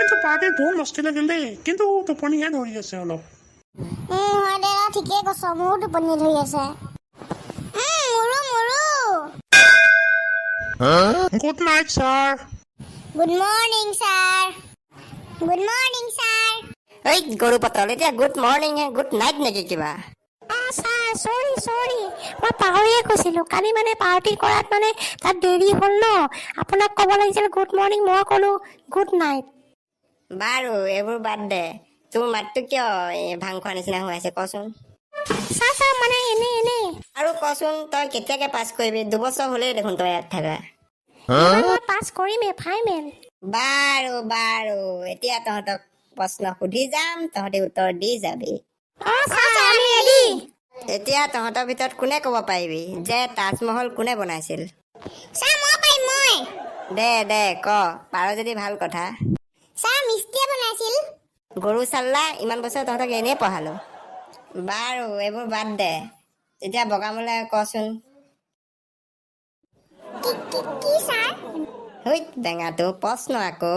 কিন্তু পাৰ্টিত বহুত মস্তি লাগিল দেই, কিন্তু টোপনিহে ধৰি আছে অলপ। হয় দে, ঠিকেই কৈছ, মোৰো টোপনি ধৰি আছে। Good night sir. Good morning sir. Good morning sir. এই গৰু পাতল, এতিয়া গুড মৰ্ণিং হে, গুড নাইট নেকি কিবা? ছাৰ চৰি মই পাহৰিয়ে কৈছিলোঁ। কালি মানে পাৰ্টি কৰাত মানে তাত দেৰি হ'ল ন, আপোনাক ক'ব লাগিছিল গুড মৰ্ণিং, মই ক'লোঁ গুড নাইট। বাৰু এইবোৰ বাদ দে, তোৰ মাতটো কিয় ভাং খোৱা নিচিনা হৈ আছে কচোন? ছাৰ মানে এনেই আৰু কচোন, তই কেতিয়াকে পাছ কৰিবি? 2 বছৰ হ'লেই দেখোন তই ইয়াত থাকা। এইবাৰ মই পাছ কৰিমেই, ফাইনেল। বাৰু এতিয়া তহঁতক প্ৰশ্ন সুধি যাম, তহঁতি উত্তৰ দি যাবি। ছাৰ আমি ৰেডি। এতিয়া তহঁতৰ ভিতৰত কোনে ক'ব পাৰিবি যে তাজমহল কোনে বনাইছিল? ছাৰ মই পাৰিম, মই। দে ক, পাৰ যদি ভাল কথা। ছাৰ মিস্ত্ৰীয়ে বনাইছিল। গৰু চাল্লা, ইমান বছৰ তহঁতক এনেই পঢ়ালো। বাৰু এইবোৰ বাদ দে, এতিয়া বগামূলাই কচোন। কি ছাৰ? হৈত বেঙাটো, প্ৰশ্ন আকৌ।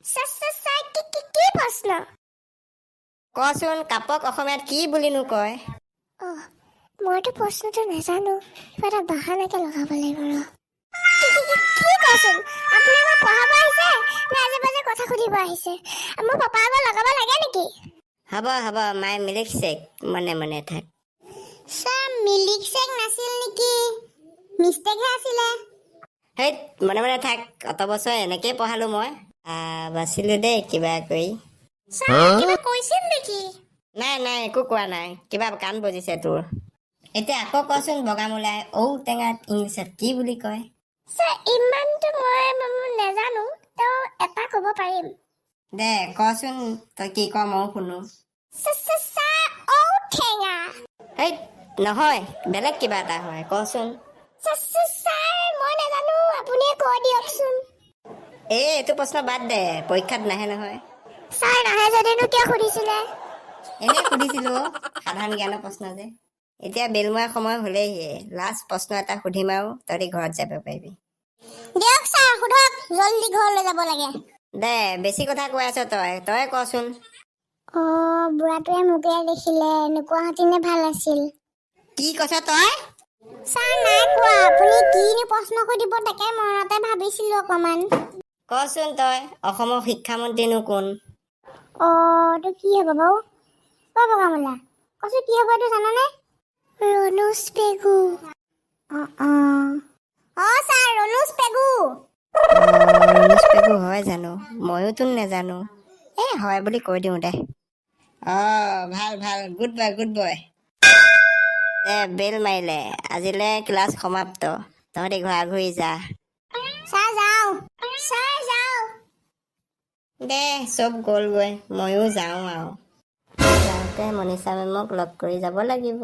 ছাৰ কি প্ৰশ্ন? কচোন, কাপক অসমীয়াত কি বুলিনো কয়? মইতো প্ৰশ্নটো নাজানো, কিবা এটা বাহানাকে লগাব লাগিব ৰ। কি কচোন? আপুনি আমাক পঢ়াব আহিছে নে আজে বাজে কথা সুধিব আহিছে? মোৰ পাপা আগত লগাব লাগে নেকি? হ'ব মাই মিল্ক শ্বেক, মনে থাক। ছাৰ মিল্ক শ্বেক নাছিল নেকি, মিষ্টেকহে আছিলে। হেইত মনে থাক, অত বছৰ এনেকেই পঢ়ালো মই। বাচিলো দেই কিবা কৰি। ছাৰ কিবা কৈছিল নেকি? নাই একো কোৱা নাই, কিবা কাণ বজিছে তোৰ। এতিয়া আকৌ কচোন বগামূলাই, ঔটেঙাত ইংলিছত কি বুলি কয়? ছাৰ ইমানটো মই নাজানো, তেওঁ এটা ক'ব পাৰিম। দে কচোন, তই কি ক ময়ো শুনো। ছাৰ ঔটেঙা। হেইত নহয়, বেলেগ কিবা এটা হয়, কচোন। ছাৰ মই নাজানো, আপুনিয়ে কৈ দিয়কচোন। এইটো প্ৰশ্ন বাদ দে, পৰীক্ষাত নাহে নহয়। ছাৰ নাহে যদিনো কিয় সুধিছিলে? এনেই সুধিছিলো, সাধাৰণ জ্ঞানৰ প্ৰশ্ন যে। এতিয়া বেলমৰা সময় হ'লেইহিয়ে, লাষ্ট প্ৰশ্ন এটা সুধিম আৰু তহঁতি ঘৰত যাব পাৰিবি। দিয়ক ছাৰ, সোধক, জল্দি ঘৰলৈ যাব লাগে। দে বেছি কথা কৈ আছ তই কচোন। বুঢ়াটোৱে মোকে দেখিলে এনেকুৱা হতিনে ভাল আছিল। কি কৈছ তই? ছাৰ নাই কোৱা, আপুনি কিনো প্ৰশ্ন সুধিব তাকে মনতে ভাবিছিলো অকমান। কচোন তই, অসমৰ শিক্ষামন্ত্ৰীনো কোন? এইটো কি হ'ব বাৰু? বগামূলা, কচোন কি হ'ব এইটো জানানে? ৰণোজ পেগু। ছাৰ ৰণোজ পেগু। ৰণোজ পেগু হয় জানো? ময়োতো নেজানো। হয় বুলি কৈ দিওঁ দে। ভাল, গুড বয়। বেল মাৰিলে, আজিলে ক্লাছ সমাপ্ত, তহঁতি ঘূৰি যা। ছাৰ যাওঁ। দে চব গ'লগৈ, ময়ো যাওঁ আৰু। যাওঁতে মনীষা মেমক লগ কৰি যাব লাগিব।